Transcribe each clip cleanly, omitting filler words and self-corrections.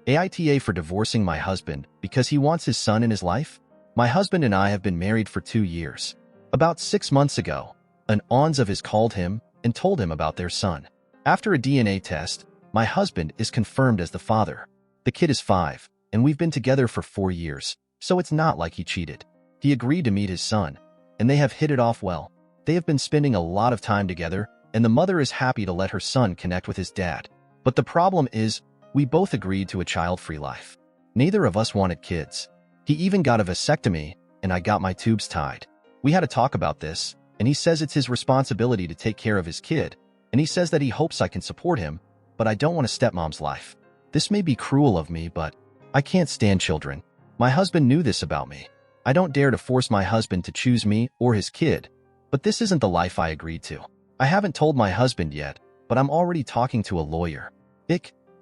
AITA for divorcing my husband because he wants his son in his life? My husband and I have been married for 2 years. About 6 months ago, an aunt of his called him and told him about their son. After a DNA test, my husband is confirmed as the father. The kid is 5, and we've been together for 4 years, so it's not like he cheated. He agreed to meet his son, and they have hit it off well. They have been spending a lot of time together, and the mother is happy to let her son connect with his dad. But the problem is, we both agreed to a child-free life. Neither of us wanted kids. He even got a vasectomy, and I got my tubes tied. We had a talk about this, and he says it's his responsibility to take care of his kid, and he says that he hopes I can support him, but I don't want a stepmom's life. This may be cruel of me, but I can't stand children. My husband knew this about me. I don't dare to force my husband to choose me or his kid, but this isn't the life I agreed to. I haven't told my husband yet, but I'm already talking to a lawyer.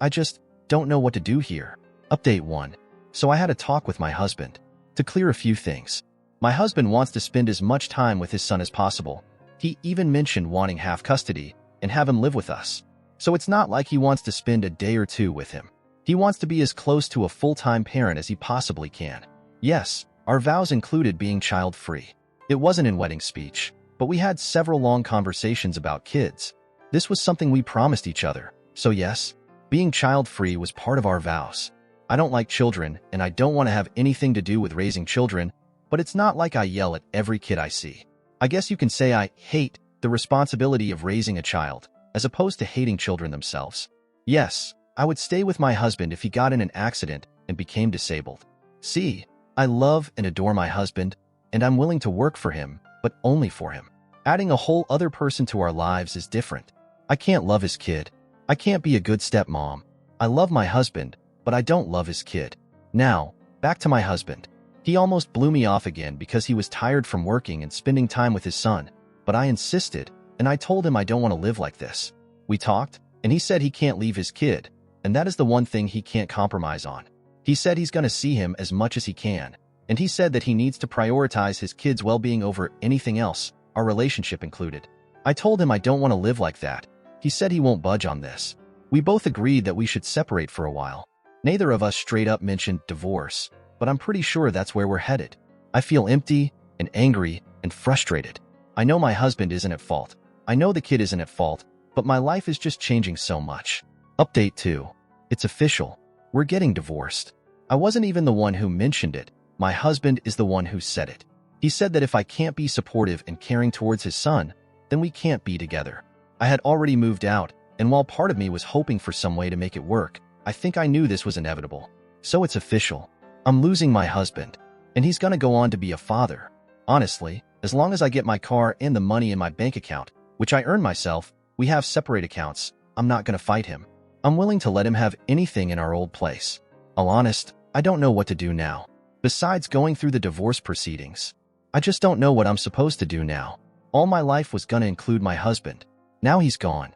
I just don't know what to do here. Update 1. So I had a talk with my husband to clear a few things. My husband wants to spend as much time with his son as possible. He even mentioned wanting half custody and have him live with us. So it's not like he wants to spend a day or two with him. He wants to be as close to a full-time parent as he possibly can. Yes, our vows included being child-free. It wasn't in wedding speech, but we had several long conversations about kids. This was something we promised each other. So yes, being child-free was part of our vows. I don't like children, and I don't want to have anything to do with raising children, but it's not like I yell at every kid I see. I guess you can say I hate the responsibility of raising a child, as opposed to hating children themselves. Yes, I would stay with my husband if he got in an accident and became disabled. See, I love and adore my husband, and I'm willing to work for him, but only for him. Adding a whole other person to our lives is different. I can't love his kid. I can't be a good stepmom. I love my husband, but I don't love his kid. Now, back to my husband. He almost blew me off again because he was tired from working and spending time with his son, but I insisted, and I told him I don't want to live like this. We talked, and he said he can't leave his kid, and that is the one thing he can't compromise on. He said he's going to see him as much as he can, and he said that he needs to prioritize his kid's well-being over anything else, our relationship included. I told him I don't want to live like that. He said he won't budge on this. We both agreed that we should separate for a while. Neither of us straight up mentioned divorce, but I'm pretty sure that's where we're headed. I feel empty and angry and frustrated. I know my husband isn't at fault. I know the kid isn't at fault, but my life is just changing so much. Update 2. It's official. We're getting divorced. I wasn't even the one who mentioned it. My husband is the one who said it. He said that if I can't be supportive and caring towards his son, then we can't be together. I had already moved out, and while part of me was hoping for some way to make it work, I think I knew this was inevitable. So it's official. I'm losing my husband, and he's gonna go on to be a father. Honestly, as long as I get my car and the money in my bank account, which I earn myself, we have separate accounts, I'm not gonna fight him. I'm willing to let him have anything in our old place. I'll honest, I don't know what to do now. Besides going through the divorce proceedings, I just don't know what I'm supposed to do now. All my life was gonna include my husband. Now he's gone.